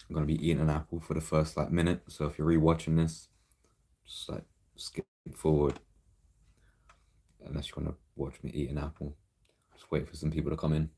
I'm gonna be eating an apple for the first like minute. So if you're rewatching this, just like skip forward unless you want to watch me eat an apple. Just wait for some people to come in.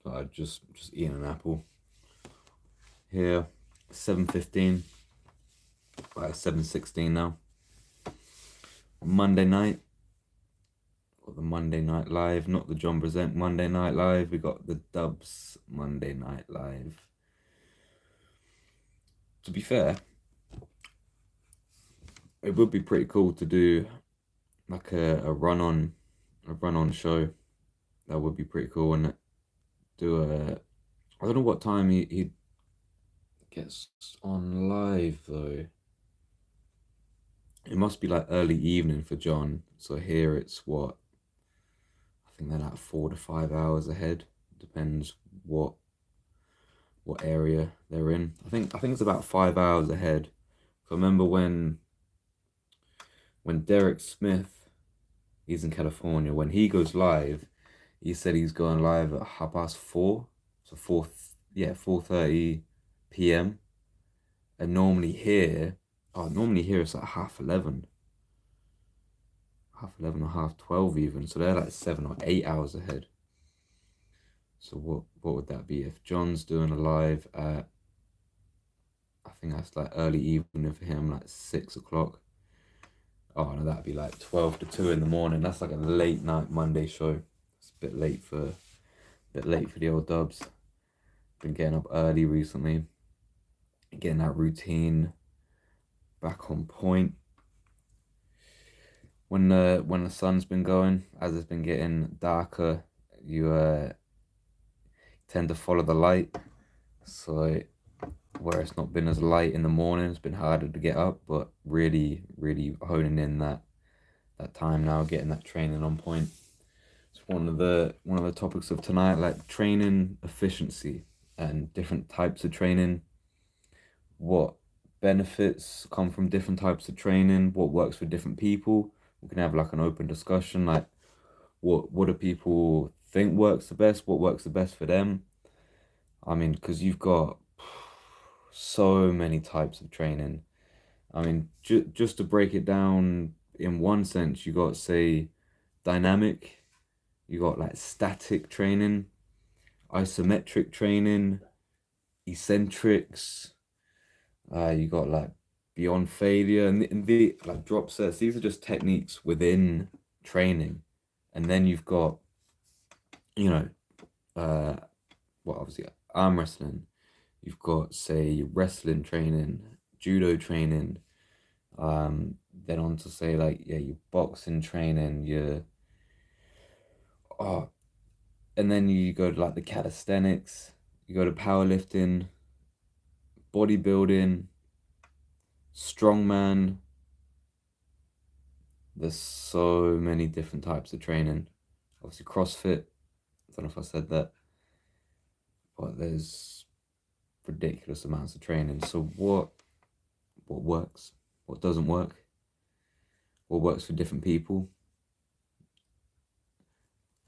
So I just eating an apple here. 7:15. Like 7:16 now. Monday night. Got the Monday Night Live, not the John Present Monday Night Live. We got the Dubs Monday Night Live. To be fair, it would be pretty cool to do like a run on show. That would be pretty cool, and do a. I don't know what time he gets on live though. It must be like early evening for John. So here it's what, I think they're like 4 to 5 hours ahead. Depends what area they're in. I think it's about 5 hours ahead. So I remember when Derek Smith, he's in California, when he goes live, he said he's going live at 4:30. So 4:30 p.m. And normally here it's like 11:30. 11:30 or 12:30 even. So they're like 7 or 8 hours ahead. So what would that be if John's doing a live at, I think that's like early evening for him, like 6 o'clock. Oh no, that'd be like 12 to 2 in the morning. That's like a late night Monday show. It's a bit late for the old Dubs. Been getting up early recently, getting that routine back on point. When the sun's been going, as it's been getting darker, you tend to follow the light. So where it's not been as light in the morning, it's been harder to get up, but really, really honing in that time now, getting that training on point. It's one of the topics of tonight, like training efficiency and different types of training. What benefits come from different types of training? What works for different people? We can have like an open discussion, like what do people think works the best? What works the best for them? I mean, because you've got so many types of training. I mean, just to break it down in one sense, you got, say, dynamic, you got like static training, isometric training, eccentrics, you got like beyond failure, and the like drop sets. These are just techniques within training. And then you've got, you know, uh, well, obviously arm wrestling. You've got, say, wrestling training, judo training, then on to say like, yeah, your boxing training, your oh, and then you go to like the calisthenics, you go to powerlifting, bodybuilding, strongman. There's so many different types of training. Obviously, CrossFit. I don't know if I said that, but there's ridiculous amounts of training. So what works? What doesn't work? What works for different people?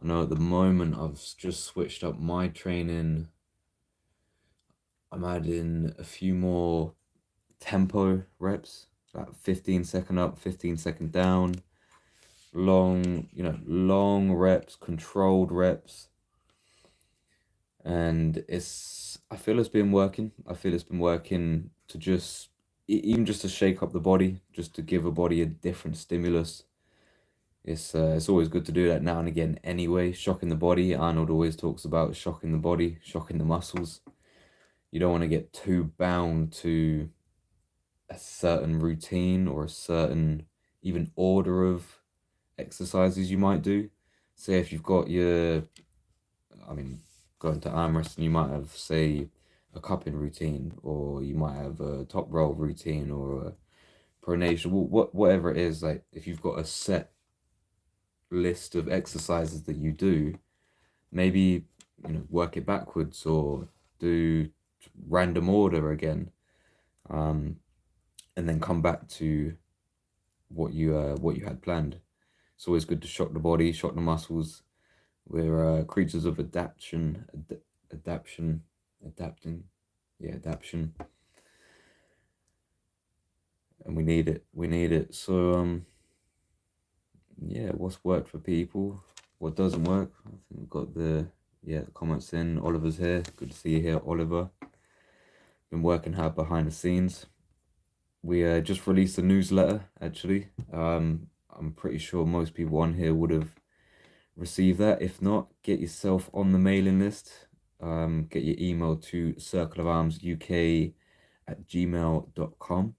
I know at the moment I've just switched up my training. I'm adding a few more tempo reps, like 15-second up, 15-second down, long reps, controlled reps. And I feel it's been working. I feel it's been working to just, even just to shake up the body, just to give a body a different stimulus. It's always good to do that now and again anyway. Shocking the body. Arnold always talks about shocking the body, shocking the muscles. you don't want to get too bound to a certain routine or a certain even order of exercises you might do. Say if you've got your, I mean, going to arm wrestling, you might have, say, a cupping routine, or you might have a top roll routine, or a pronation, whatever it is. Like if you've got a set list of exercises that you do, maybe work it backwards or do random order again, and then come back to what you had planned. It's always good to shock the body, shock the muscles. We're creatures of adaptation, adapting, yeah, adaptation, and we need it. We need it. So yeah, what's worked for people, what doesn't work. I think we've got the comments in. Oliver's here. Good to see you here, Oliver. Been working hard behind the scenes. We just released a newsletter, actually. I'm pretty sure most people on here would have received that. If not, get yourself on the mailing list. Get your email to circleofarmsuk@gmail.com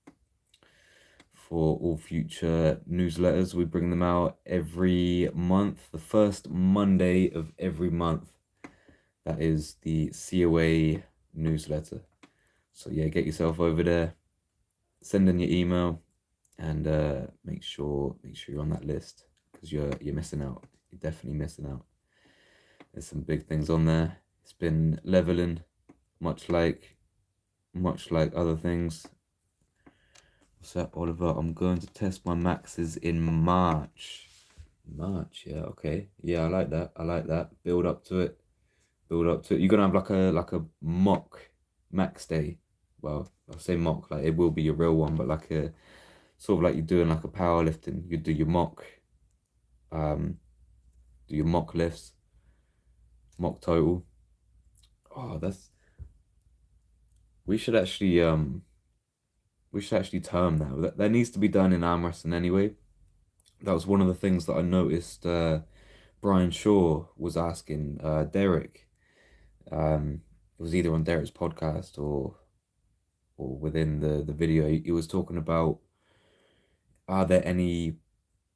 for all future newsletters. We bring them out every month, the first Monday of every month. That is the COA newsletter. So yeah, get yourself over there, send in your email, and make sure you're on that list, because you're missing out. You're definitely missing out. There's some big things on there. It's been leveling, much like other things. What's that, Oliver? I'm going to test my maxes in March. March, yeah, okay. Yeah, I like that. I like that. Build up to it. Build up to it. You're gonna have like a mock max day. Well, I'll say mock, like it will be your real one, but like a sort of like you're doing like a powerlifting. You do your mock, do your mock lifts, mock total. Oh, we should actually term that. That needs to be done in arm wrestling anyway. That was one of the things that I noticed. Brian Shaw was asking Derek. It was either on Derek's podcast or within the video. He was talking about, are there any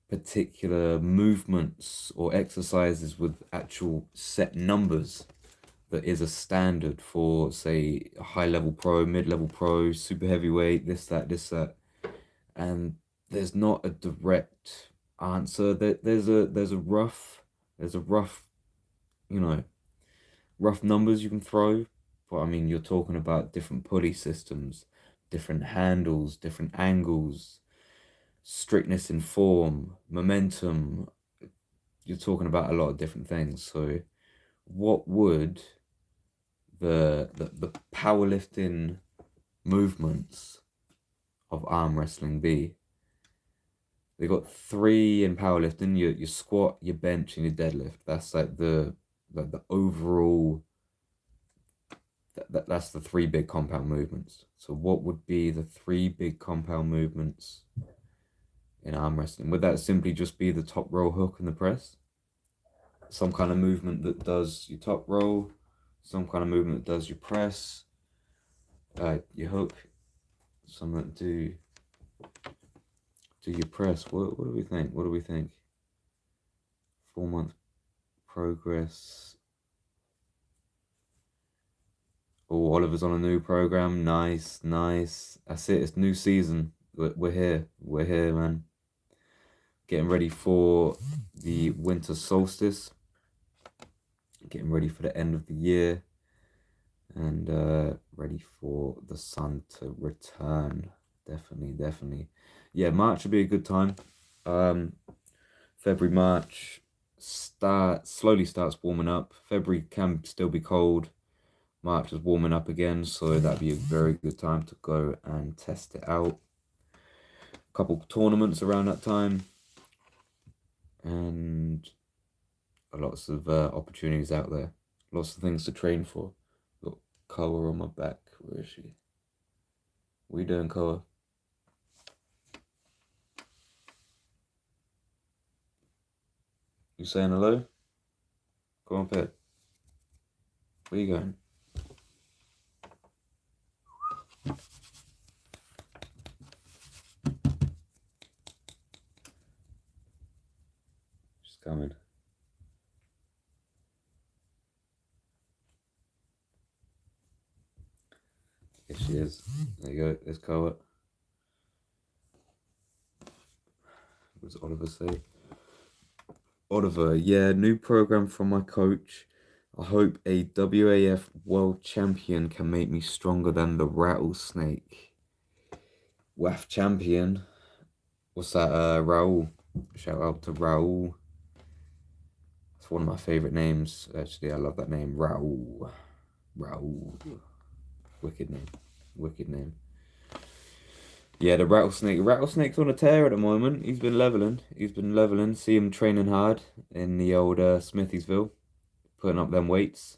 particular movements or exercises with actual set numbers that is a standard for, say, a high level pro, mid level pro, super heavyweight, this that, and there's not a direct answer. There's a rough, you know, rough numbers you can throw, but I mean, you're talking about different pulley systems, different handles, different angles, strictness in form, momentum. You're talking about a lot of different things. So what would the powerlifting movements of arm wrestling be? They got three in powerlifting: your squat, your bench, and your deadlift. That's like the overall. That's the three big compound movements. So what would be the three big compound movements in arm wrestling? Would that simply just be the top row hook and the press? Some kind of movement that does your top row, some kind of movement that does your press, your hook, some that do your press. What do we think? What do we think? 4-month progress. Oh, Oliver's on a new program. Nice, nice. That's it. It's new season. We're here. We're here, man. Getting ready for the winter solstice. Getting ready for the end of the year. And ready for the sun to return. Definitely, definitely. Yeah, March will be a good time. February, March slowly starts warming up. February can still be cold. March is warming up again, so that'd be a very good time to go and test it out. A couple tournaments around that time, and lots of opportunities out there. Lots of things to train for. Got Koa on my back. Where is she? What are you doing, Koa? You saying hello? Go on, pet. Where you going? coming. Here she is. There you go. Let's go it. What does Oliver say? Oliver, yeah, new program from my coach. I hope a WAF world champion can make me stronger than the rattlesnake. WAF champion. What's that? Raul. Shout out to Raul. It's one of my favorite names. Actually, I love that name. Raul. Raul. Wicked name. Wicked name. Yeah, the rattlesnake. Rattlesnake's on a tear at the moment. He's been leveling. See him training hard in the old Smithiesville, putting up them weights.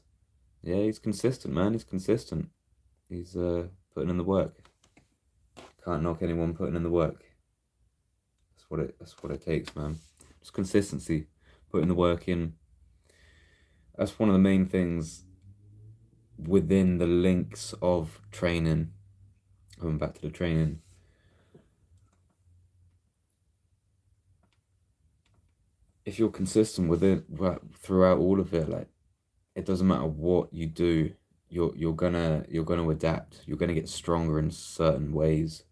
Yeah, he's consistent, man. He's consistent. He's putting in the work. Can't knock anyone putting in the work. That's what it takes, man. Just consistency, putting the work in. That's one of the main things within the links of training. Going back to the training. If you're consistent with it throughout all of it, like it doesn't matter what you do, you're gonna adapt. You're gonna get stronger in certain ways.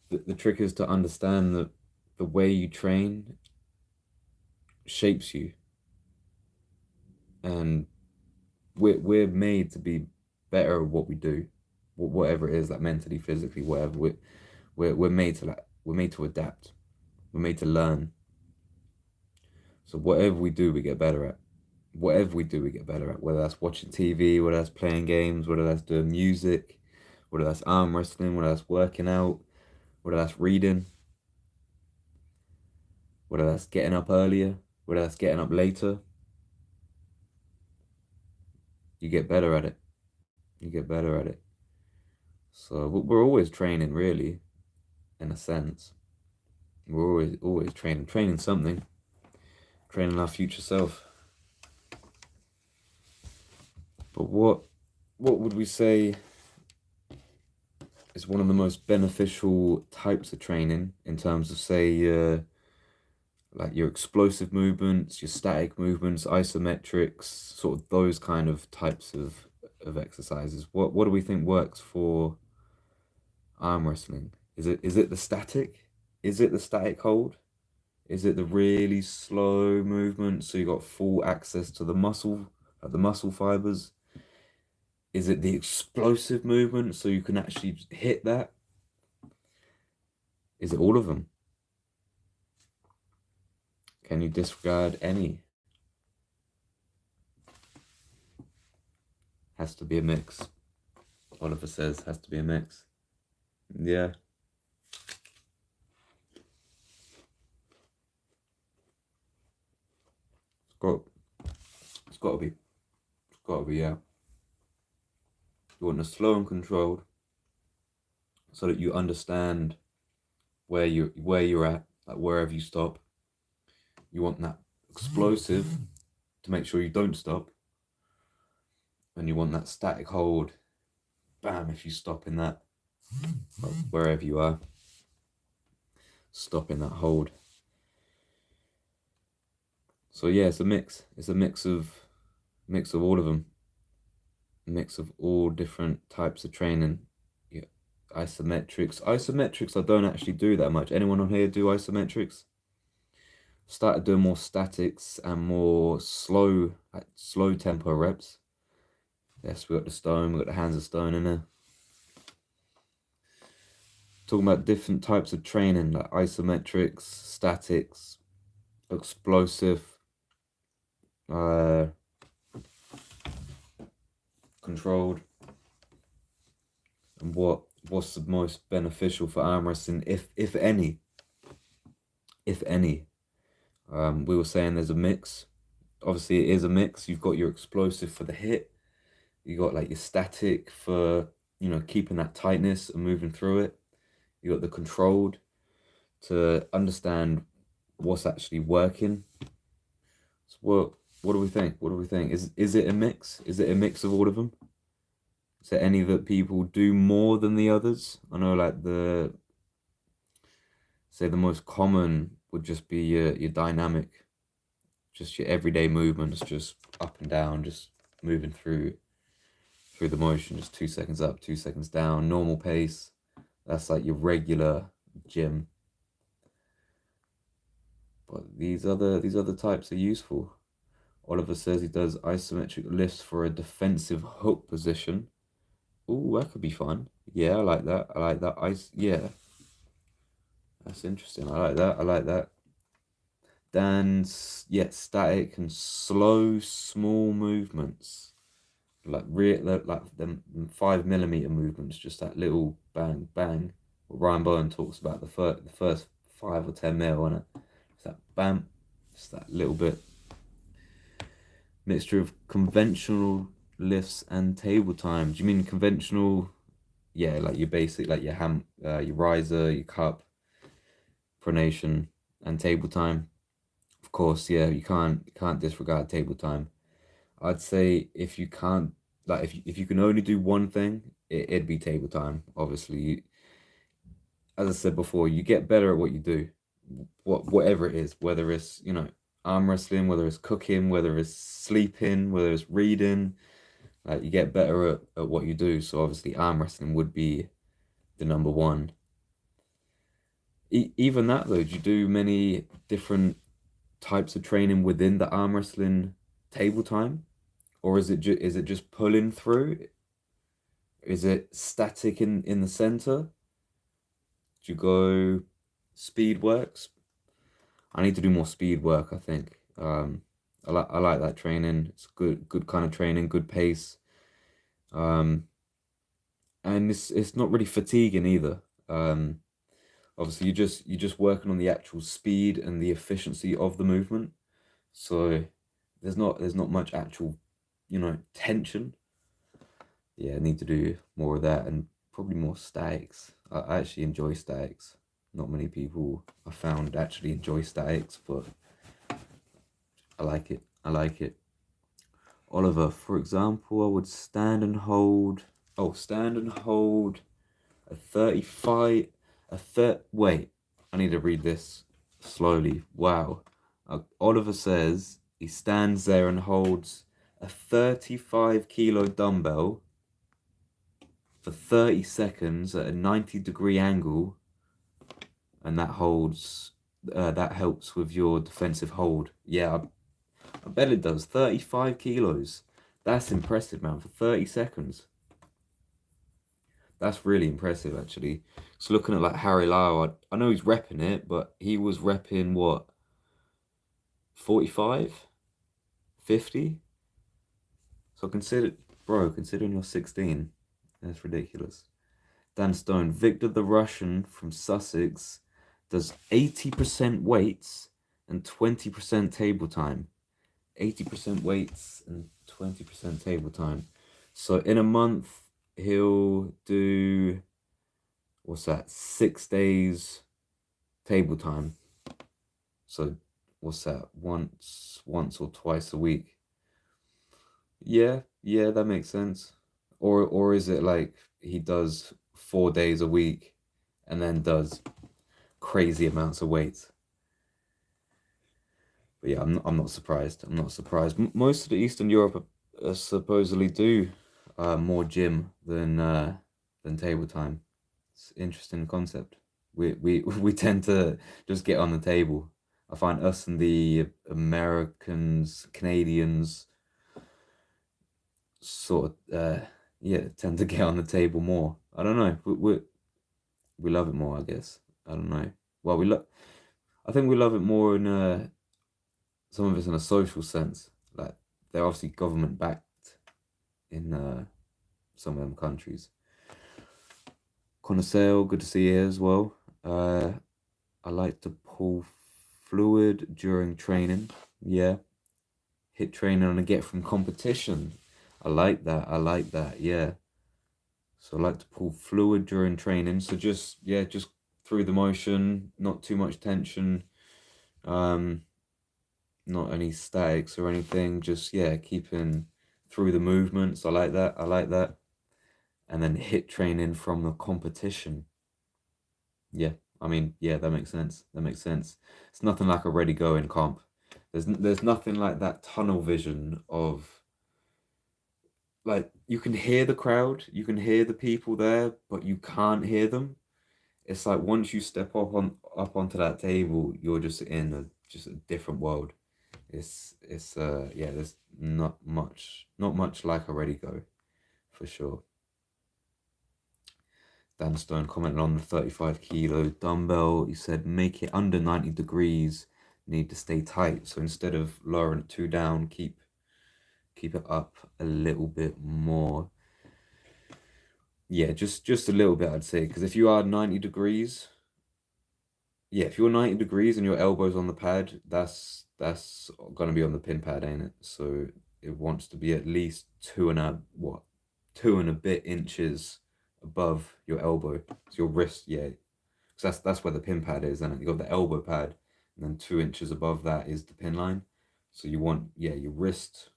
The trick is to understand that the way you train shapes you, and we're made to be better at what we do, whatever it is, like mentally, physically, whatever. We're made to adapt. We're made to learn. So whatever we do, we get better at. Whatever we do, we get better at. Whether that's watching TV, whether that's playing games, whether that's doing music, whether that's arm wrestling, whether that's working out, whether that's reading, whether that's getting up earlier, whether that's getting up later. You get better at it. You get better at it. So we're always training, really, in a sense. We're always training something, training our future self. But what would we say is one of the most beneficial types of training in terms of, say, like your explosive movements, your static movements, isometrics, sort of those kind of types of exercises? What do we think works for arm wrestling? Is it the static? Is it the static hold? Is it the really slow movement so you got full access to the muscle, the muscle fibers? Is it the explosive movement so you can actually hit that? Is it all of them? Can you disregard any? Has to be a mix. Oliver says has to be a mix. Yeah. It's got to be, yeah. You want to slow and controlled so that you understand where you're at, like wherever you stop. You want that explosive to make sure you don't stop. And you want that static hold, bam, if you stop in that, wherever you are, stop in that hold. So yeah, it's a mix. It's a mix of all of them. A mix of all different types of training. Yeah, isometrics. Isometrics I don't actually do that much. Anyone on here do isometrics? Started doing more statics and more slow tempo reps. Yes, we got the stone, we got the hands of stone in there. Talking about different types of training, like isometrics, statics, explosive, controlled, and what's the most beneficial for arm wrestling, if any. We were saying there's a mix. Obviously, it is a mix. You've got your explosive for the hit. You got like your static for, keeping that tightness and moving through it. You got the controlled to understand what's actually working. So what do we think? What do we think? Is it a mix? Is it a mix of all of them? Is there any that people do more than the others? I know, like the most common would just be your dynamic just your everyday movements, just up and down, just moving through the motion, just 2 seconds up, 2 seconds down, normal pace. That's like your regular gym. But these other types are useful. Oliver says he does isometric lifts for a defensive hook position. Oh, that could be fun. Yeah, I like that. I like that. Yeah, that's interesting. I like that. I like that. Then, yeah, static and slow, small movements, like them 5 mm movements, just that little bang, bang. Ryan Bowen talks about the first 5 or 10 mil, and it's that bam, it's that little bit. Mixture of conventional lifts and table time. Do you mean conventional? Yeah, like your basic, like your riser, your cup, pronation, and table time. Of course, yeah, you can't disregard table time. I'd say if you can't, like, if you can only do one thing, it'd be table time. Obviously, as I said before, you get better at what you do, whatever it is, whether it's arm wrestling, whether it's cooking, whether it's sleeping, whether it's reading. Like, you get better at what you do. So obviously, arm wrestling would be the number one. Even that though, do you do many different types of training within the arm wrestling table time, or is it just pulling through? Is it static in the center? Do you go speed works? I need to do more speed work, I think. I like that training. It's good kind of training, good pace. Um, and it's not really fatiguing either. Obviously you're just working on the actual speed and the efficiency of the movement. So there's not much actual, tension. Yeah, I need to do more of that, and probably more statics. I actually enjoy statics. Not many people I found actually enjoy statics, but I like it. I like it. Oliver, for example, I would stand and hold. Oh, stand and hold a 35. Wait, I need to read this slowly. Wow. Oliver says he stands there and holds a 35-kilo dumbbell for 30 seconds at a 90-degree angle, and that helps with your defensive hold. Yeah, I bet it does. 35 kilos. That's impressive, man, for 30 seconds. That's really impressive, actually. So looking at like Harry Lau, I know he's repping it, but he was repping what, 45, 50? So considering you're 16, that's ridiculous. Dan Stone, Victor the Russian from Sussex does 80% weights and 20% table time. 80% weights and 20% table time. So in a month, he'll do, what's that, 6 days table time. So what's that, once or twice a week? Yeah, yeah, that makes sense. Or is it like he does 4 days a week and then does crazy amounts of weights? But yeah, I'm not surprised. I'm not surprised. Most of the Eastern Europe supposedly do more gym than table time. It's an interesting concept. We tend to just get on the table. I find us and the Americans, Canadians, sort of yeah, tend to get on the table more. I don't know. We love it more, I guess. I don't know. Well, I think we love it more in some of it's in a social sense. Like, they're obviously government backed in some of them countries. Connoisseur, good to see you here as well. I like to pull fluid during training. Yeah. Hit training on a get from competition. I like that. I like that. Yeah. So I like to pull fluid during training. So just through the motion, not too much tension. Not any statics or anything. Just, yeah, keeping through the movements. I like that. I like that. And then hit training from the competition. Yeah, I mean, yeah, that makes sense. That makes sense. It's nothing like a ready go in comp. There's nothing like that tunnel vision of, like, you can hear the crowd, you can hear the people there, but you can't hear them. It's like once you step up onto that table, you're just in just a different world. It's yeah, there's not much like a ready go, for sure. Dan Stone commenting on the 35 kilo dumbbell. He said make it under 90 degrees, need to stay tight. So instead of lowering it too down, keep it up a little bit more. Yeah, just a little bit, I'd say, because if you are 90 degrees, yeah, if you're 90 degrees and your elbow's on the pad, that's gonna be on the pin pad, ain't it? So it wants to be at least 2.5 inches above your elbow. So your wrist, yeah. So that's where the pin pad is, and you got the elbow pad, and then 2 inches above that is the pin line. So you want your wrist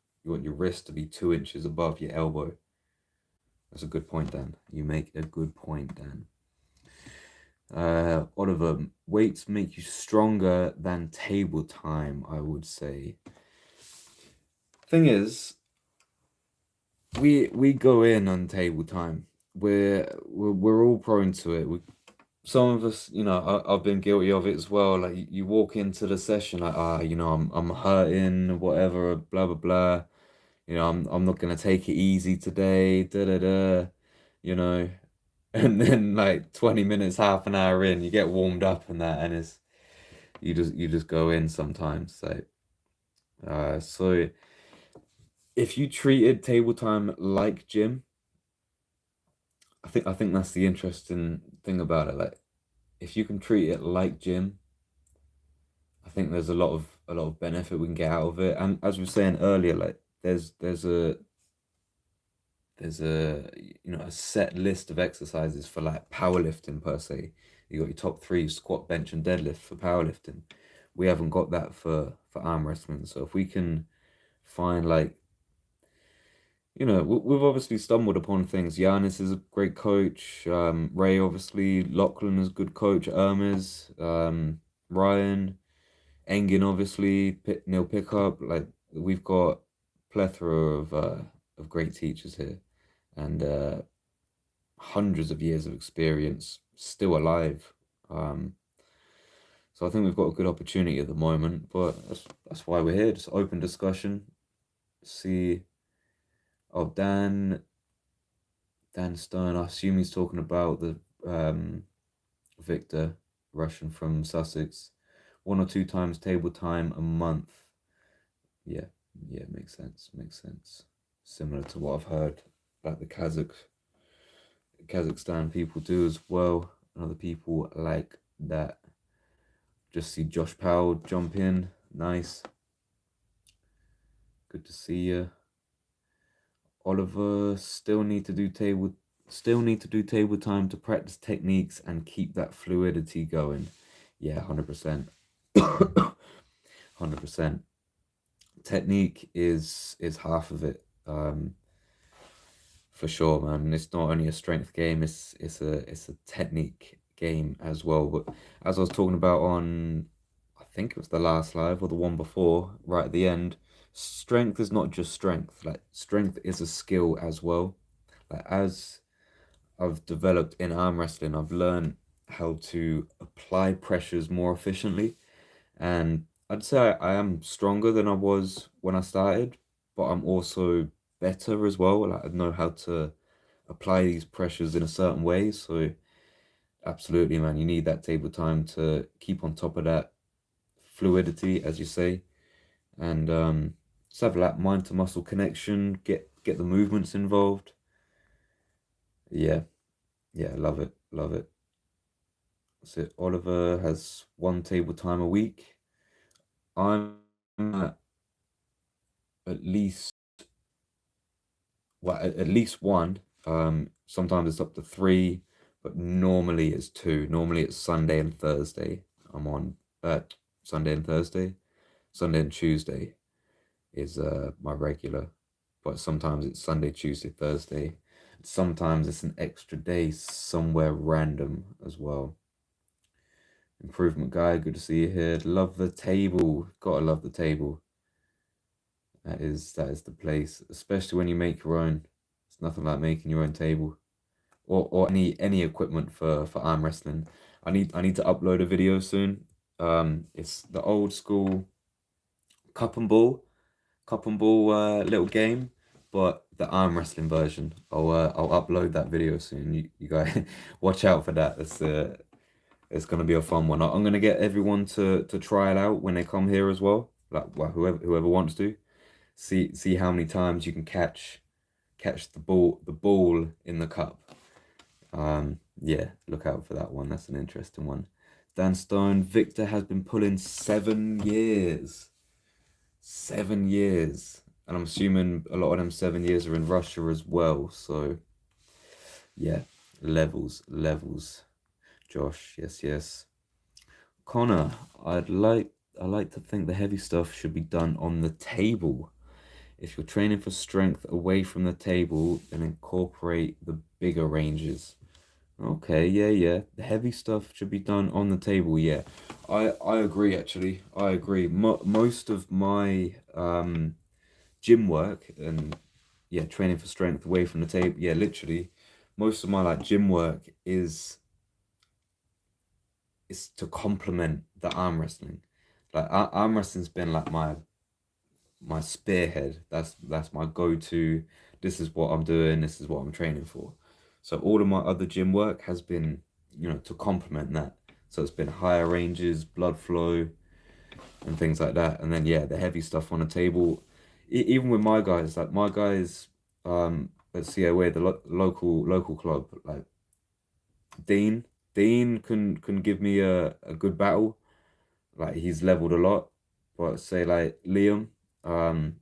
to be 2 inches above your elbow. That's a good point, Dan. You make a good point, Dan. Oliver, weights make you stronger than table time, I would say. Thing is, we go in on table time. We're all prone to it. Some of us, I've been guilty of it as well. Like you walk into the session like, I'm hurting, whatever, blah blah blah. I'm not gonna take it easy today, da da da. You know, and then like 20 minutes, half an hour in, you get warmed up and that, and it's you just go in sometimes. So if you treated table time like gym, I think that's the interesting thing about it. Like if you can treat it like gym, I think there's a lot of benefit we can get out of it. And as we were saying earlier, like there's a a set list of exercises for like powerlifting per se. You got your top three: squat, bench, and deadlift for powerlifting. We haven't got that for arm wrestling. So if we can find, like, we've obviously stumbled upon things. Giannis is a great coach. Ray, obviously, Lachlan is a good coach. Hermes, Ryan, Engin, obviously, Neil Pickup. Like, we've got plethora of great teachers here, and hundreds of years of experience still alive. Um, so I think we've got a good opportunity at the moment, but that's why we're here. Just open discussion. See, oh, Dan Stone. I assume he's talking about the Victor, Russian from Sussex. 1 or 2 times table time a month. Yeah, yeah, makes sense. Makes sense. Similar to what I've heard about the Kazakhstan people do as well, and other people like that. Just see Josh Powell jump in. Nice. Good to see you. Oliver, still need to do table time to practice techniques and keep that fluidity going. Yeah, 100%. 100%. Technique is half of it. For sure, man. It's not only a strength game, it's a technique game as well. But as I was talking about on, I think it was the last live or the one before, right at the end, strength is not just strength. Like, strength is a skill as well. Like, as I've developed in arm wrestling, I've learned how to apply pressures more efficiently. And I'd say I am stronger than I was when I started, but I'm also better as well. Like, I know how to apply these pressures in a certain way. So absolutely, man, you need that table time to keep on top of that fluidity, as you say, and just have that mind to muscle connection. Get the movements involved. Yeah, yeah, love it, love it. So Oliver has one table time a week. I'm at least at least one. Sometimes it's up to three, but normally it's two. Normally it's Sunday and Thursday. I'm on Sunday and Thursday. Sunday and Tuesday is my regular, but sometimes it's Sunday, Tuesday, Thursday. Sometimes it's an extra day somewhere random as well. Improvement guy, good to see you here. Love the table. Gotta love the table. That is the place, especially when you make your own. It's nothing like making your own table. Or any equipment for arm wrestling. I need to upload a video soon. It's the old school cup and ball, little game, but the arm wrestling version. I'll upload that video soon. You guys watch out for that. It's gonna be a fun one. I'm gonna get everyone to try it out when they come here as well. Like, well, whoever wants to see how many times you can catch the ball in the cup. Yeah, look out for that one. That's an interesting one. Dan Stone, Victor has been pulling 7 years. 7 years. And I'm assuming a lot of them 7 years are in Russia as well. So yeah, levels. Josh, yes, yes. Connor, I like to think the heavy stuff should be done on the table. If you're training for strength away from the table, then incorporate the bigger ranges. Okay, yeah. The heavy stuff should be done on the table. Yeah, I agree. Actually, I agree. Most of my gym work and yeah, training for strength away from the table. Yeah, literally, most of my like gym work is to complement the arm wrestling. Like arm wrestling's been like my spearhead. That's my go-to. This is what I'm doing. This is what I'm training for. So all of my other gym work has been, to complement that. So it's been higher ranges, blood flow, and things like that. And then yeah, the heavy stuff on the table. Even with my guys, like my guys, at COA, the local club, like Dean. Dean can give me a good battle. Like he's leveled a lot. But say like um,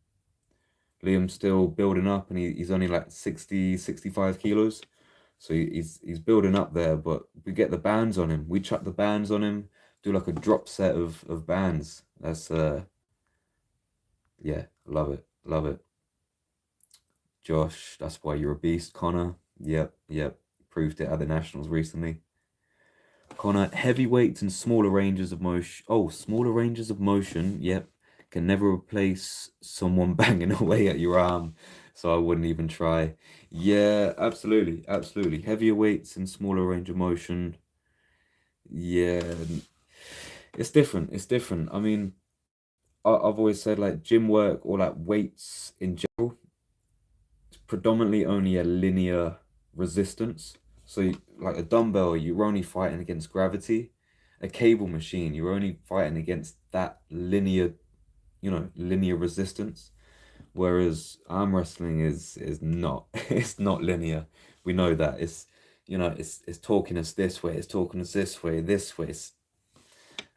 Liam's still building up and he's only like 60, 65 kilos. So he's building up there, but we get the bands on him. We chuck the bands on him, do like a drop set of bands. That's yeah, love it. Love it. Josh, that's why you're a beast. Connor, yep. Proved it at the Nationals recently. Connor, heavyweights and smaller ranges of motion. Oh, smaller ranges of motion, yep. Can never replace someone banging away at your arm. So I wouldn't even try. Yeah, absolutely. Heavier weights and smaller range of motion. Yeah, it's different. It's different. I mean, I've always said like gym work or like weights in general, it's predominantly only a linear resistance. So like a dumbbell, you're only fighting against gravity. A cable machine, you're only fighting against that linear resistance. Whereas arm wrestling is not it's not linear. We know that. It's talking us this way, it's talking us this way.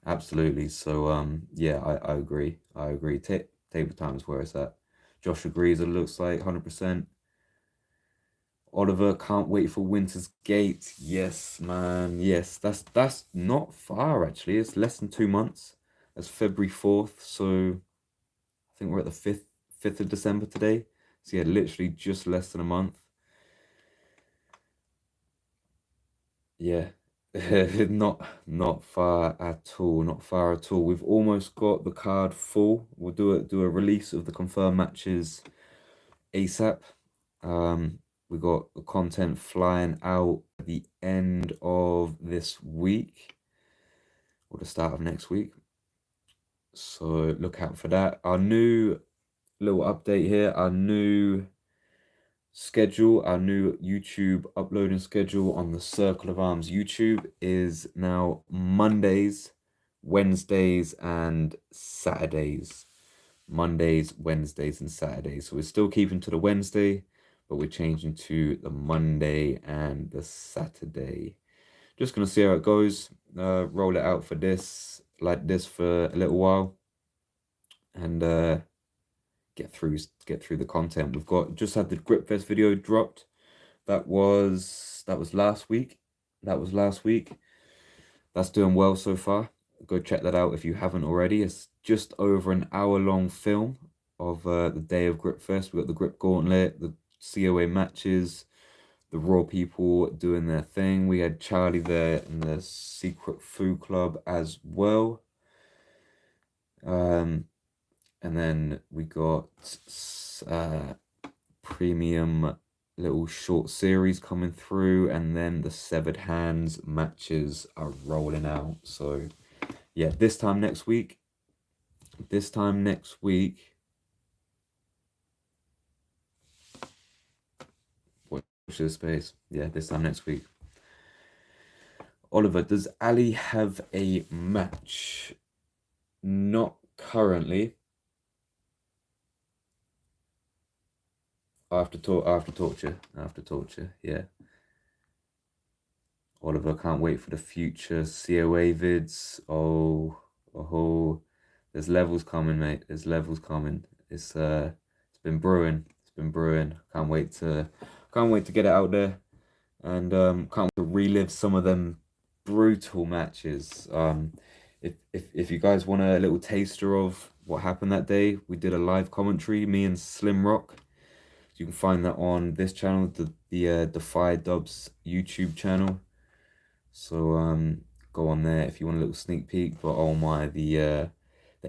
Absolutely. So yeah, I agree. I agree. Table time is where it's at. Josh agrees, it looks like 100%. Oliver can't wait for Winter's Gate. Yes, man. Yes, that's not far actually. It's less than 2 months. That's February 4th. So I think we're at the 5th of December today. So yeah, literally just less than a month. Yeah. Not far at all. Not far at all. We've almost got the card full. We'll do a release of the confirmed matches ASAP. We got the content flying out at the end of this week or the start of next week. So look out for that. Our new little update here, our new schedule, our new YouTube uploading schedule on the Circle of Arms YouTube is now Mondays, Wednesdays, and Saturdays. Mondays, Wednesdays, and Saturdays. So we're still keeping to the Wednesday, but we're changing to the Monday and the Saturday. Just gonna see how it goes. Roll it out for this, like this for a little while, and get through the content. We've got just had the Grip Fest video dropped. That was last week. That's doing well so far. Go check that out if you haven't already. It's just over an hour-long film of the day of Grip Fest. We got the Grip Gauntlet, the COA matches, the Raw people doing their thing. We had Charlie there in the Secret Food Club as well. And then we got premium little short series coming through, and then the Severed Hands matches are rolling out. So yeah, this time next week, watch this space. Yeah, this time next week. Oliver, does Ali have a match? Not currently. After torture. Yeah. Oliver, can't wait for the future COA vids. Oh, there's levels coming, mate. There's levels coming. It's been brewing. It's been brewing. Can't wait to get it out there, and can't wait to relive some of them brutal matches. If you guys want a little taster of what happened that day, we did a live commentary, me and Slim Rock. You can find that on this channel, the Defy Dubs YouTube channel. So go on there if you want a little sneak peek. But oh my, the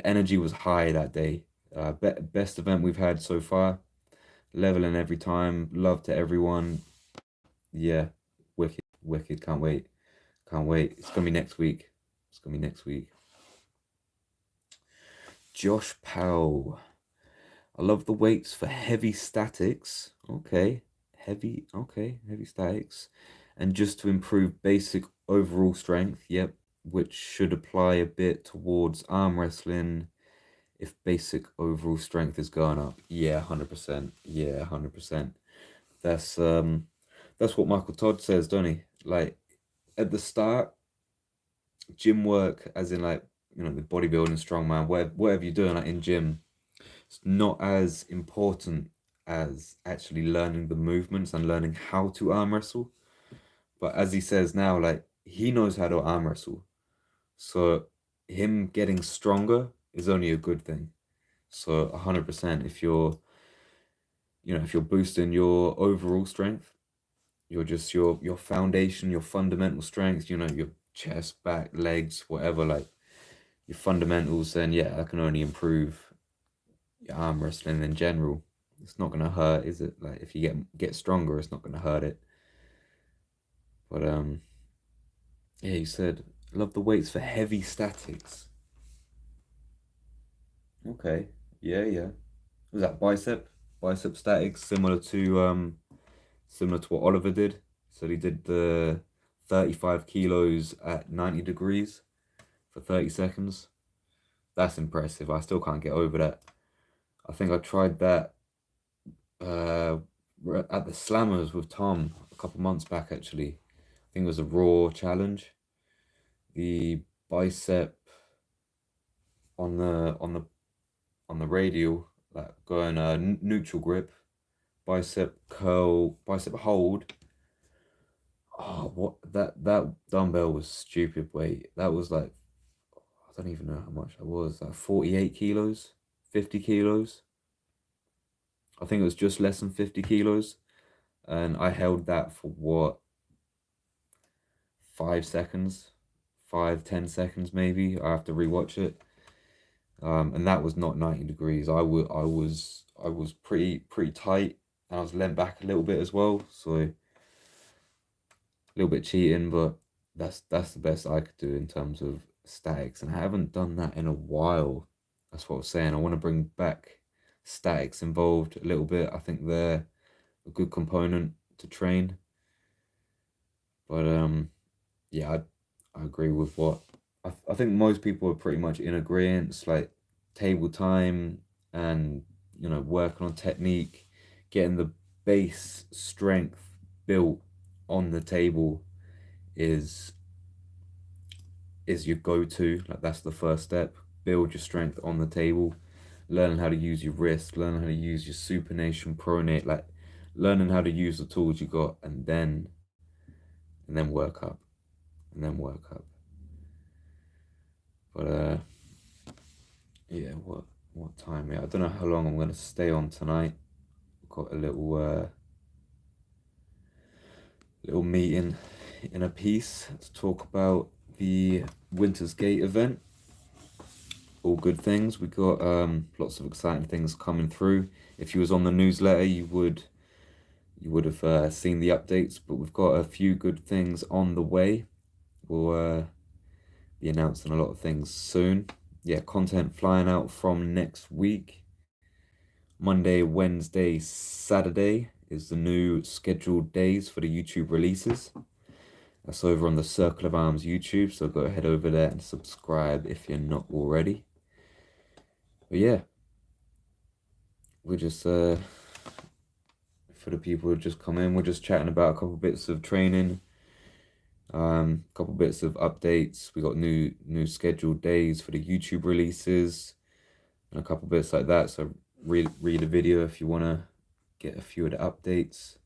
energy was high that day. Best event we've had so far. Leveling every time. Love to everyone. Yeah, wicked. Can't wait. It's gonna be next week. Josh Powell. I love the weights for heavy statics. Okay, heavy statics. And just to improve basic overall strength. Yep, which should apply a bit towards arm wrestling if basic overall strength is going up. Yeah, 100%. Yeah, 100%. That's what Michael Todd says, don't he? Like at the start, gym work, as in like, you know, the bodybuilding, strongman, whatever you're doing like in gym, it's not as important as actually learning the movements and learning how to arm wrestle. But as he says now, like he knows how to arm wrestle. So him getting stronger is only a good thing. So 100%, if you're, you know, if you're boosting your overall strength, you're just your foundation, your fundamental strength, you know, your chest, back, legs, whatever, like your fundamentals, then yeah, that can only improve your arm wrestling in general. It's not gonna hurt, is it? Like if you get stronger, it's not gonna hurt it. But yeah, you said love the weights for heavy statics. Okay, yeah. Was that bicep statics, similar to what Oliver did? So he did the 35 kilos at 90 degrees for 30 seconds. That's impressive. I still can't get over that. I think I tried that uh at the Slammers with Tom a couple months back actually. I think it was a Raw challenge. The bicep on the radial, like going neutral grip, bicep curl, bicep hold. Oh, what that dumbbell was stupid weight. That was like, I don't even know how much that was. Like 48 kilos, 50 kilos. I think it was just less than 50 kilos. And I held that for what, 5 seconds, 5-10 seconds maybe. I have to rewatch it. And that was not 90 degrees. I was pretty tight. And I was leant back a little bit as well. So a little bit cheating, but that's the best I could do in terms of statics. And I haven't done that in a while. That's what I was saying. I want to bring back statics involved a little bit. I think they're a good component to train. But yeah, I agree with what I think most people are pretty much in agreement. Like table time and, you know, working on technique, getting the base strength built on the table is your go-to. Like that's the first step. Build your strength on the table, learning how to use your wrist, learning how to use your supination, pronate, like learning how to use the tools you got, and then work up, But yeah, what time? Yeah, I don't know how long I'm gonna stay on tonight. Got a little little meeting in a piece to talk about the Winter's Gate event. All good things. We got lots of exciting things coming through. If you was on the newsletter, you would have seen the updates, but we've got a few good things on the way. We'll be announcing a lot of things soon. Yeah, content flying out from next week. Monday, Wednesday, Saturday is the new scheduled days for the YouTube releases. That's over on the Circle of Arms YouTube, so go ahead over there and subscribe if you're not already. But yeah, we're just for the people who just come in, we're just chatting about a couple bits of training, couple bits of updates. We got new scheduled days for the YouTube releases and a couple bits like that. So read a video if you want to get a few of the updates.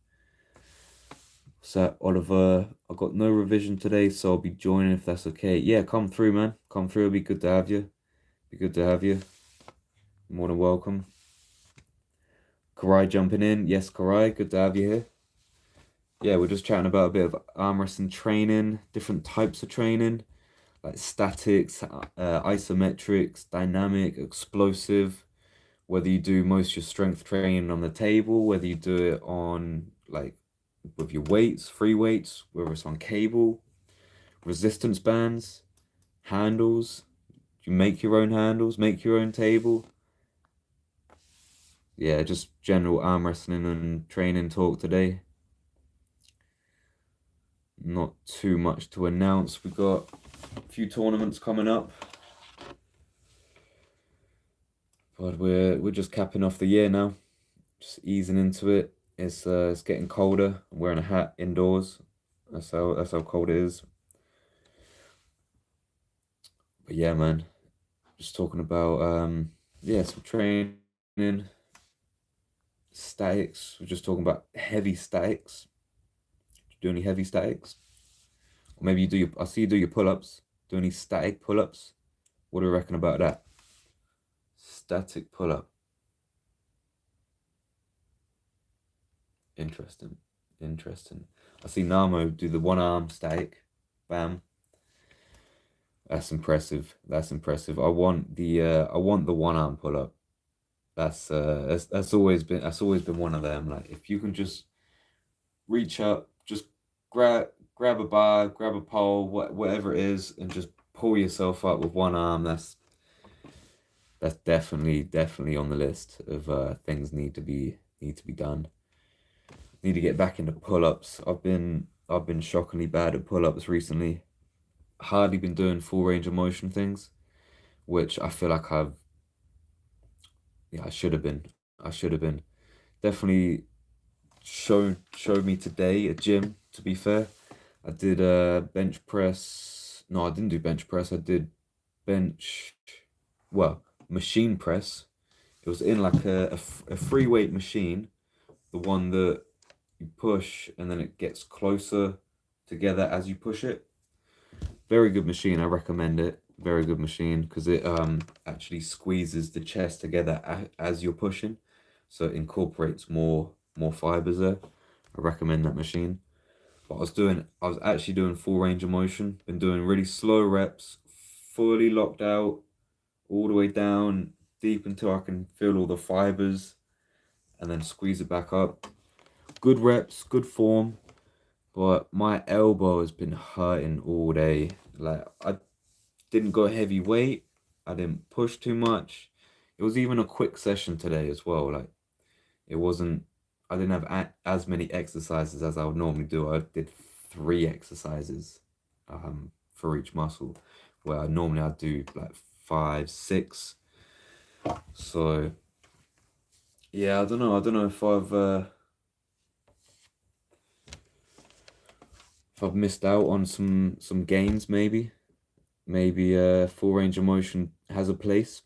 So Oliver, I got no revision today, so I'll be joining if that's okay. Yeah, come through, man. Come through. It'll be good to have you. Be good to have you. More than welcome. Karai jumping in. Yes, Karai, good to have you here. Yeah, we're just chatting about a bit of arm wrestling training, different types of training, like statics, isometrics, dynamic, explosive. Whether you do most of your strength training on the table, whether you do it on like with your weights, free weights, whether it's on cable, resistance bands, handles. You make your own handles, make your own table. Yeah, just general arm wrestling and training talk today. Not too much to announce. We've got a few tournaments coming up, but we're just capping off the year now, just easing into it. It's getting colder. I'm wearing a hat indoors. That's how cold it is. But yeah, man, just talking about yeah, some training, statics. We're just talking about heavy statics. Do any heavy statics? Or maybe you do your. I see you do your pull-ups. Do any static pull-ups? What do you reckon about that? Static pull-up. Interesting. Interesting. I see Namo do the one arm static. Bam. That's impressive. That's impressive. I want the one arm pull-up. That's always been one of them. Like if you can just reach up, just grab a bar, grab a pole, whatever it is, and just pull yourself up with one arm. That's definitely on the list of things need to be done. Need to get back into pull-ups. I've been shockingly bad at pull-ups recently. Hardly been doing full range of motion things, which I feel like I should have been. I should have been. Definitely showed me today at gym, to be fair. I did bench press. No, I didn't do bench press. I did bench, well, machine press. It was in like a free weight machine, the one that you push and then it gets closer together as you push it. Very good machine. I recommend it. Very good machine because it actually squeezes the chest together as you're pushing, so it incorporates more fibers there. I recommend that machine. But I was actually doing full range of motion. Been doing really slow reps, fully locked out, all the way down, deep until I can feel all the fibers, and then squeeze it back up. Good reps, good form, but my elbow has been hurting all day. Like I didn't go heavy weight, I didn't push too much. It was even a quick session today as well. Like it wasn't. I didn't have as many exercises as I would normally do. I did 3 exercises, for each muscle, where I'd do like 5, 6. So yeah, I don't know. I don't know if I've missed out on some gains. Maybe full range of motion has a place.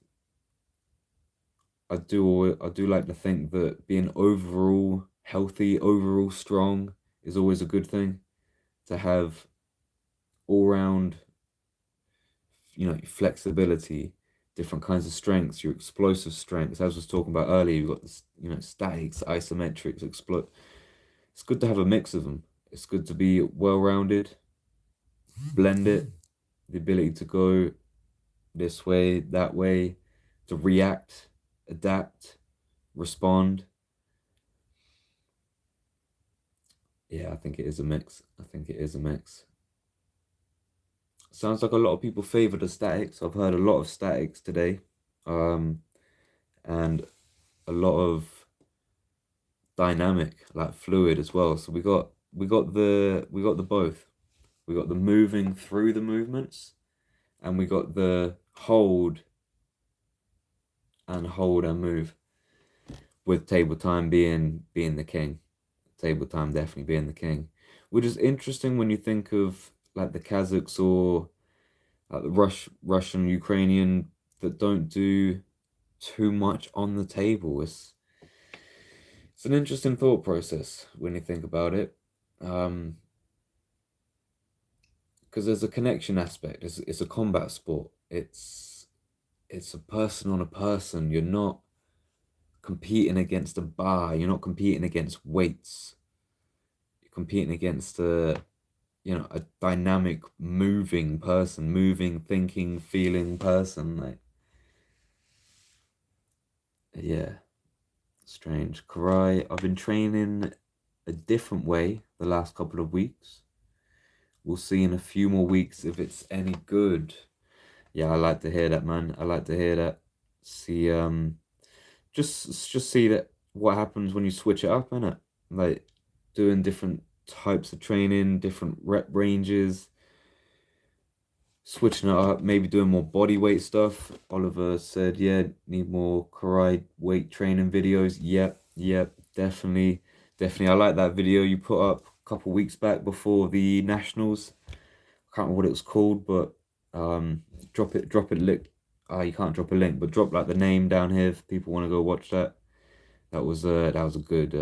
I do like to think that being overall healthy, overall strong is always a good thing. To have all round, flexibility, different kinds of strengths, your explosive strengths. As I was talking about earlier, you've got this, statics, isometrics, explode. It's good to have a mix of them. It's good to be well-rounded, blend it, the ability to go this way, that way, to react, adapt, respond. Yeah, I think it is a mix. I think it is a mix. Sounds like a lot of people favor the statics. I've heard a lot of statics today, um, and a lot of dynamic, like fluid as well. So we got the both. We got the moving through the movements, and we got the hold and move. With table time being the king. Table time definitely being the king, which is interesting when you think of like the Kazakhs or like the Russian Ukrainian that don't do too much on the table. It's an interesting thought process when you think about it, because there's a connection aspect. It's a combat sport. It's a person on a person. You're not competing against a bar. You're not competing against weights. You're competing against a dynamic, moving person, moving, thinking, feeling person. Like, yeah, strange. Karai, I've been training a different way the last couple of weeks. We'll see in a few more weeks if it's any good. Yeah, I like to hear that, man. I like to hear that. See, just see that what happens when you switch it up, innit? Like doing different types of training, different rep ranges, switching it up, maybe doing more body weight stuff. Oliver said, yeah, need more karate weight training videos. Yep, definitely, definitely. I like that video you put up a couple weeks back before the nationals. I can't remember what it was called, but drop it link. You can't drop a link, but drop like the name down here if people want to go watch that. That was a good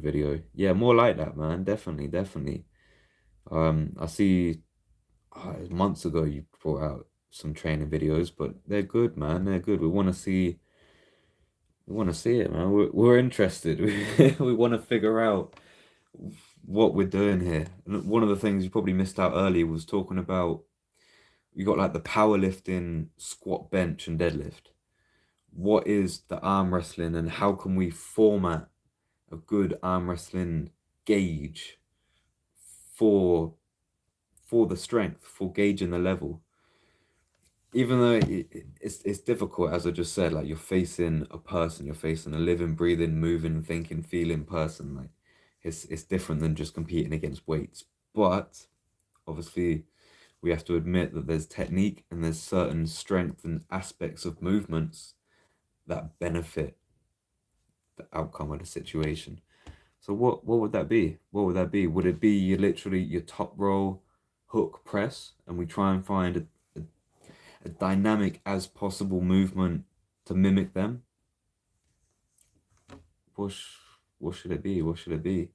video. Yeah, more like that, man. Definitely, definitely. I see months ago you brought out some training videos, but they're good, man. They're good. We want to see it, man. We're interested. We want to figure out what we're doing here. And one of the things you probably missed out earlier was talking about you got like the powerlifting, squat, bench, and deadlift. What is the arm wrestling, and how can we format a good arm wrestling gauge for the strength, for gauging the level? Even though it's difficult, as I just said, like you're facing a person, you're facing a living, breathing, moving, thinking, feeling person. Like it's different than just competing against weights. But obviously, we have to admit that there's technique and there's certain strength and aspects of movements that benefit the outcome of the situation. So what would that be? What would that be? Would it be literally your top row hook press, and we try and find a dynamic as possible movement to mimic them? What, sh what should it be? What should it be?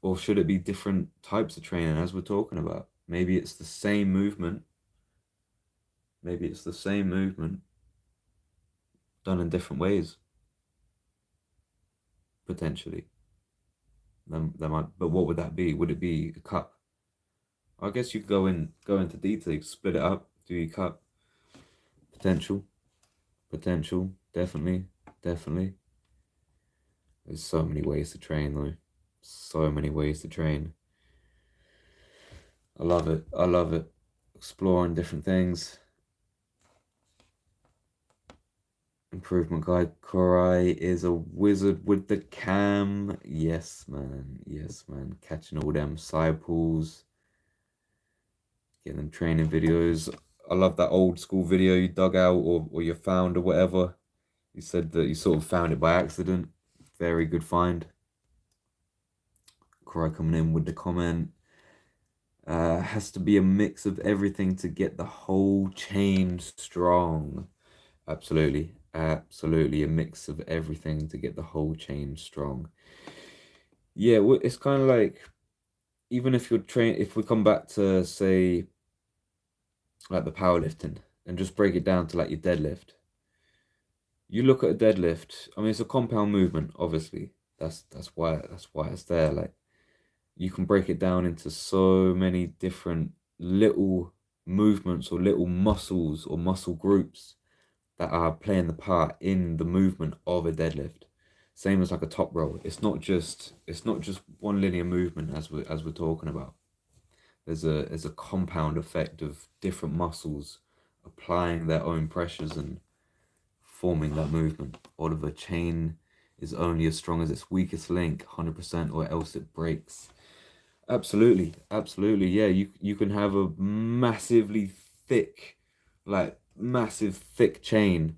Or should it be different types of training as we're talking about? Maybe it's the same movement. Maybe it's the same movement done in different ways, potentially. That might, but what would that be? Would it be a cup? I guess you could go into detail, split it up, do your cup. Potential, potential, definitely, definitely. There's so many ways to train though. So many ways to train. I love it. I love it. Exploring different things. Improvement guide. Korai is a wizard with the cam. Yes, man. Yes, man. Catching all them side pulls. Getting them training videos. I love that old school video you dug out or you found or whatever. You said that you sort of found it by accident. Very good find. Korai coming in with the comment. Has to be a mix of everything to get the whole chain strong. Absolutely. Absolutely. A mix of everything to get the whole chain strong. Yeah, it's kind of like, even if you're if we come back to, say, like the powerlifting and just break it down to like your deadlift. You look at a deadlift, I mean, it's a compound movement, obviously. That's why it's there. Like, you can break it down into so many different little movements or little muscles or muscle groups that are playing the part in the movement of a deadlift. Same as like a top row. It's not just one linear movement as we're talking about. There's a compound effect of different muscles applying their own pressures and forming that movement. Oliver, chain is only as strong as its weakest link, 100%, or else it breaks. Absolutely, absolutely. Yeah, you can have a massively thick, like massive thick chain,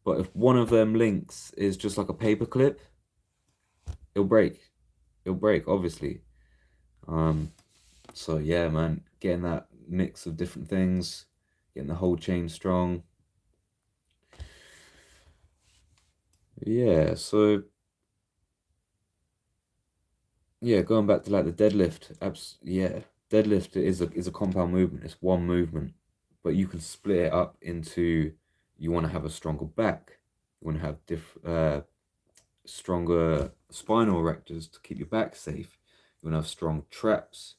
but if one of them links is just like a paper clip, it'll break. It'll break, obviously. Um, so yeah, man, getting that mix of different things, getting the whole chain strong. Yeah, so yeah, going back to like the deadlift, yeah, deadlift is a compound movement. It's one movement, but you can split it up into you want to have a stronger back, you want to have stronger spinal erectors to keep your back safe. You want to have strong traps,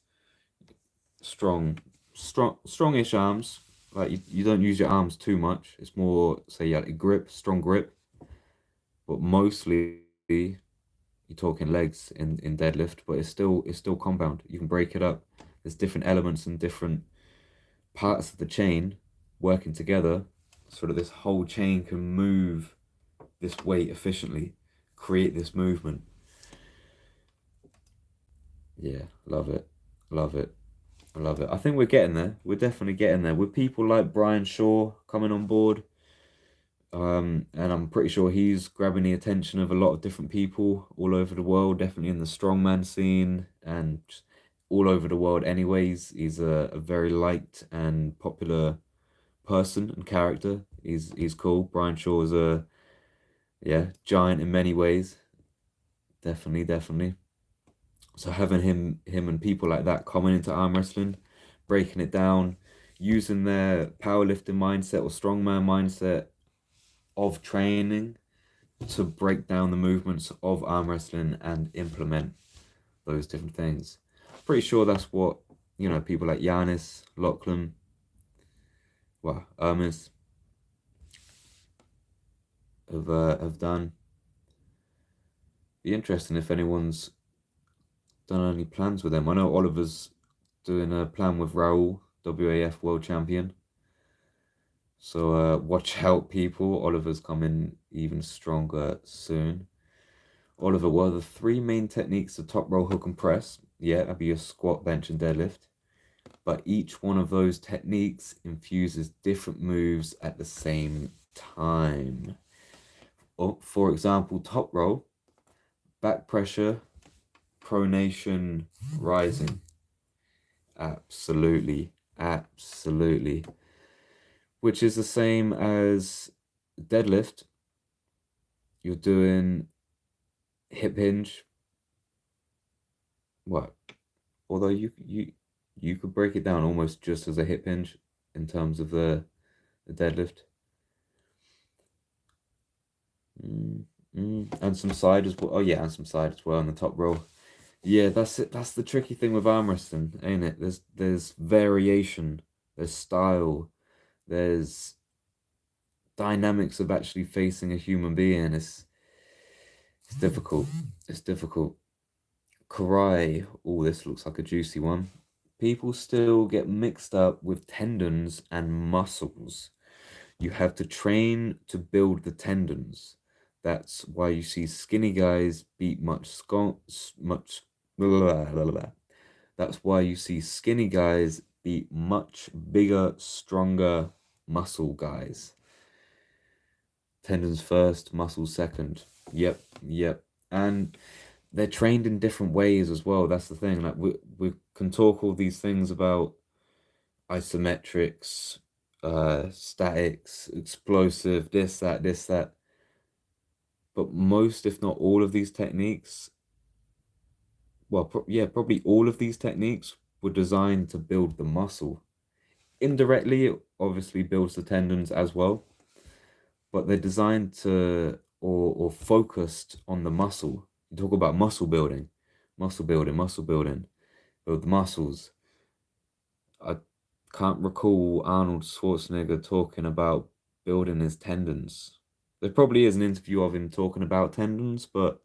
strongish arms. Like you don't use your arms too much. It's more say yeah, grip, strong grip, but mostly you're talking legs in deadlift, but it's still compound. You can break it up. There's different elements and different parts of the chain working together, so that this whole chain can move this weight efficiently, create this movement. Yeah, love it, love it, I love it. I think we're getting there. We're definitely getting there with people like Brian Shaw coming on board. And I'm pretty sure he's grabbing the attention of a lot of different people all over the world, definitely in the strongman scene and just all over the world. Anyways, he's a very liked and popular person and character. He's cool. Brian Shaw is a yeah giant in many ways. Definitely, definitely. So having him and people like that coming into arm wrestling, breaking it down, using their powerlifting mindset or strongman mindset of training to break down the movements of arm wrestling and implement those different things. Pretty sure that's what, people like Giannis, Lachlan, well, Hermes have done. Be interesting if anyone's done any plans with them. I know Oliver's doing a plan with Raul, WAF world champion. So watch out, people. Oliver's coming even stronger soon. Oliver, what are the three main techniques of top row hook and press? Yeah, that'd be your squat, bench, and deadlift. But each one of those techniques infuses different moves at the same time. For example, top row, back pressure, pronation, rising. Absolutely, absolutely. Which is the same as deadlift. You're doing hip hinge. What? Although you could break it down almost just as a hip hinge in terms of the deadlift. And some side as well. Oh yeah, and some side as well on the top row. Yeah, that's it. That's the tricky thing with arm wrestling, ain't it? There's variation, there's style, there's dynamics of actually facing a human being. It's difficult. It's difficult. Karai. Oh, this looks like a juicy one. People still get mixed up with tendons and muscles. You have to train to build the tendons. That's why you see skinny guys beat much blah, blah, blah. That's why you see skinny guys beat much bigger, stronger muscle guys. Tendons first, muscles second. Yep, yep. And they're trained in different ways as well. That's the thing. Like we can talk all these things about isometrics, statics, explosive, this, that. But most, if not all of these techniques, well, yeah, probably all of these techniques were designed to build the muscle. Indirectly, it obviously builds the tendons as well, but they're designed to or focused on the muscle. You talk about muscle building. muscle building, build the muscles. I can't recall Arnold Schwarzenegger talking about building his tendons. There probably is an interview of him talking about tendons, but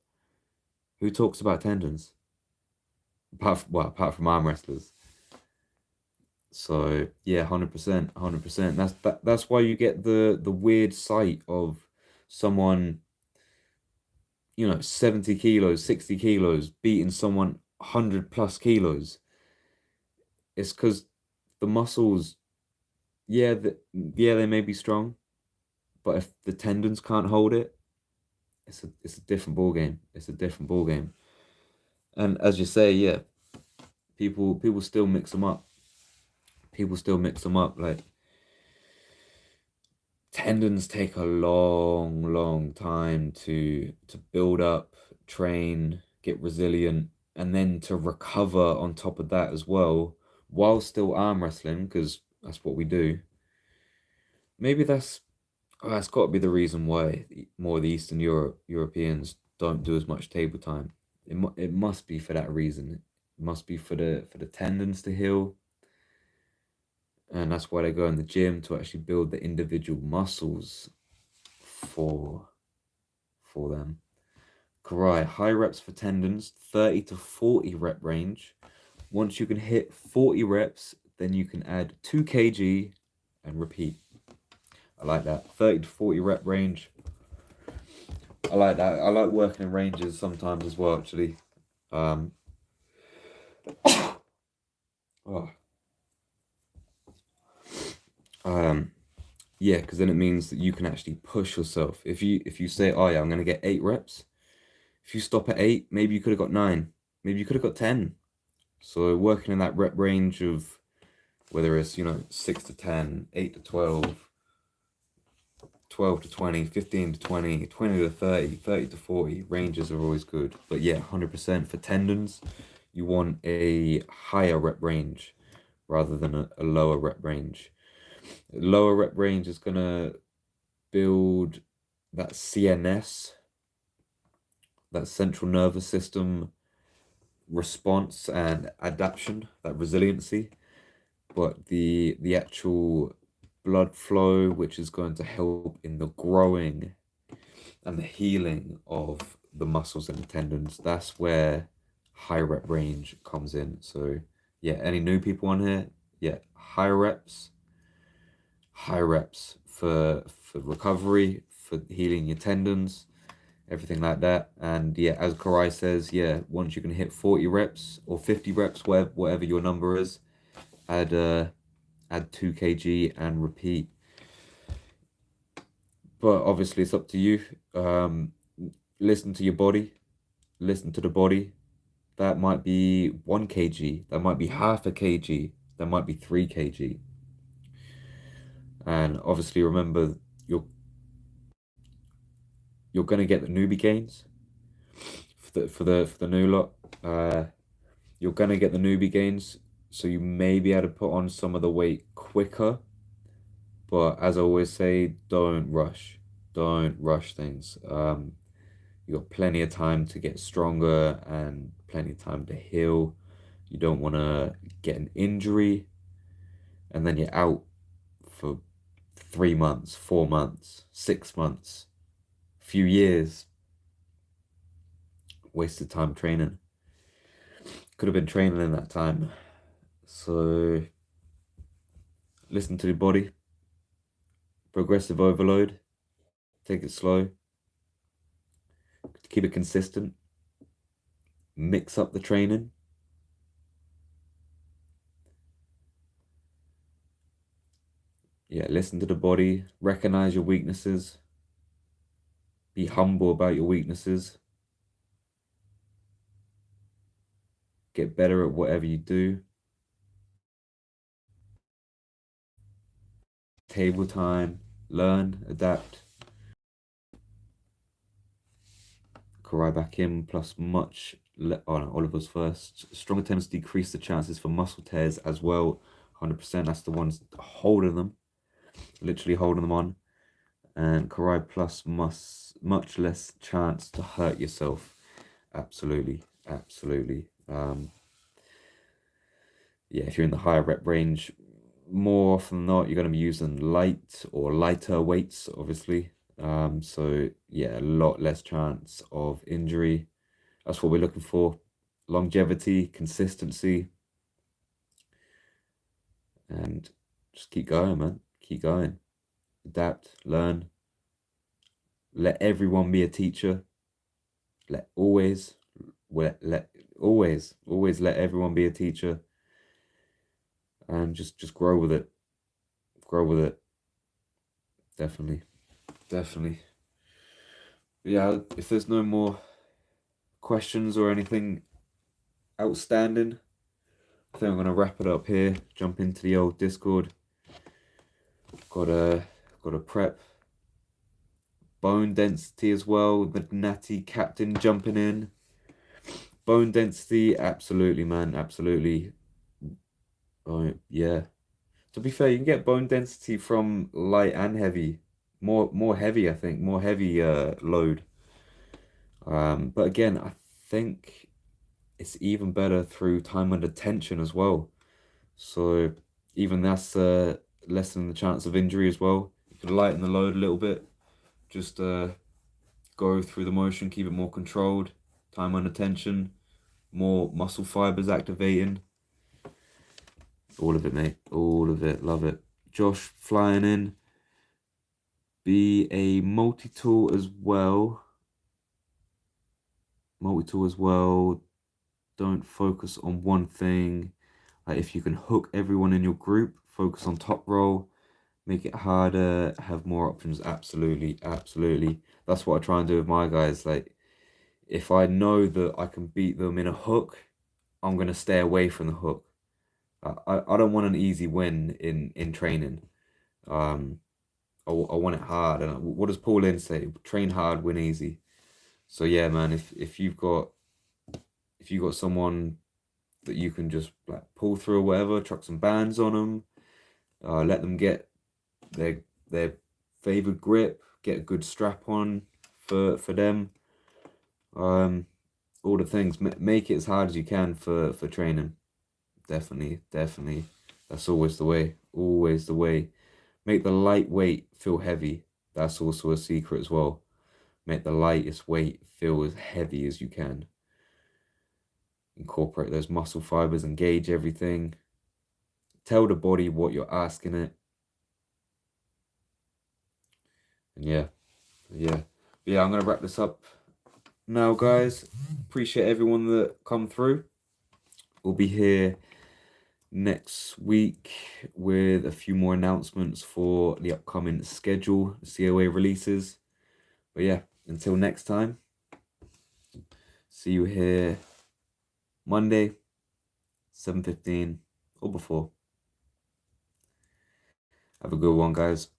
who talks about tendons? Apart from arm wrestlers. So yeah, 100%, 100%. That's why you get the weird sight of someone, 70 kilos, 60 kilos, beating someone 100 plus kilos. It's because the muscles, they may be strong, but if the tendons can't hold it, it's a different ball game. It's a different ball game. And as you say, yeah, people still mix them up. People still mix them up. Like tendons take a long, long time to build up, train, get resilient, and then to recover on top of that as well, while still arm wrestling, because that's what we do. Maybe that's got to be the reason why more of the Europeans don't do as much table time. It must be for that reason. It must be for the tendons to heal, and that's why they go in the gym to actually build the individual muscles for them. Karai, high reps for tendons, 30 to 40 rep range. Once you can hit 40 reps, then you can add 2 kg and repeat. I like that. 30 to 40 rep range. I like that. I like working in ranges sometimes as well, actually. Oh. Yeah, because then it means that you can actually push yourself. If you say, oh yeah, I'm gonna get 8 reps. If you stop at 8, maybe you could have got 9. Maybe you could have got 10. So working in that rep range of whether it's 6 to 10, 8 to 12, 12 to 20, 15 to 20, 20 to 30, 30 to 40, ranges are always good. But yeah, 100% for tendons, you want a higher rep range rather than a lower rep range. Lower rep range is going to build that CNS, that central nervous system response and adaptation, that resiliency. But the actual blood flow, which is going to help in the growing and the healing of the muscles and the tendons, that's where high rep range comes in. So yeah, any new people on here, yeah, high reps for recovery, for healing your tendons, everything like that. And yeah, as Karai says, yeah, once you can hit 40 reps or 50 reps, whatever your number is, add 2 kg and repeat. But obviously it's up to you. Listen to your body, listen to the body. That might be 1 kg, that might be half a kg, that might be 3 kg. And obviously remember, you're gonna get the newbie gains for the new lot. You're gonna get the newbie gains, so you may be able to put on some of the weight quicker. But as I always say, don't rush. Don't rush things. You got plenty of time to get stronger and plenty of time to heal. You don't want to get an injury and then you're out for 3 months, 4 months, 6 months, a few years. Wasted time training. Could have been training in that time. So listen to your body. Progressive overload. Take it slow. Keep it consistent. Mix up the training. Yeah, listen to the body. Recognize your weaknesses. Be humble about your weaknesses. Get better at whatever you do. Table time. Learn. Adapt. Karai back in, plus Oliver's first. Stronger tendons decrease the chances for muscle tears as well. 100%. That's the ones holding them. Literally holding them on. And Karai plus much less chance to hurt yourself. Absolutely. Absolutely. Yeah, if you're in the higher rep range, more often than not, you're going to be using light or lighter weights, obviously. So yeah, a lot less chance of injury. That's what we're looking for. Longevity, consistency, and just keep going, man. Keep going. Adapt, learn. Let everyone be a teacher. Let always, let always let everyone be a teacher, and just grow with it. Grow with it. Definitely, definitely. Yeah, if there's no more questions or anything outstanding, I think I'm gonna wrap it up here. Jump into the old Discord. Gotta gotta prep. Bone density as well. The natty captain jumping in. Bone density, absolutely, man, absolutely. Oh yeah. To be fair, you can get bone density from light and heavy. More heavy, I think. More heavy load. But again, I think it's even better through time under tension as well. So even that's lessening the chance of injury as well. You can lighten the load a little bit. Just go through the motion, keep it more controlled. Time under tension, more muscle fibers activating. All of it, mate. All of it. Love it. Josh flying in. Be a multi-tool as well. Multi-tool as well. Don't focus on one thing. Like if you can hook everyone in your group, focus on top roll, make it harder, have more options. Absolutely, absolutely. That's what I try and do with my guys. Like if I know that I can beat them in a hook, I'm gonna stay away from the hook. I don't want an easy win in training. Um, I want it hard. And what does Paul Lynn say? Train hard, win easy. So yeah, man. If you've got someone that you can just like pull through or whatever, chuck some bands on them, let them get their favorite grip, get a good strap on for them. Um, all the things. Make it as hard as you can for training. Definitely, definitely. That's always the way. Always the way. Make the lightweight feel heavy. That's also a secret as well. Make the lightest weight feel as heavy as you can. Incorporate those muscle fibers, engage everything. Tell the body what you're asking it. And yeah, I'm gonna wrap this up now, guys. Appreciate everyone that come through. We'll be here next week with a few more announcements for the upcoming schedule, COA releases. But yeah, until next time, see you here Monday, 7:15 or before. Have a good one, guys.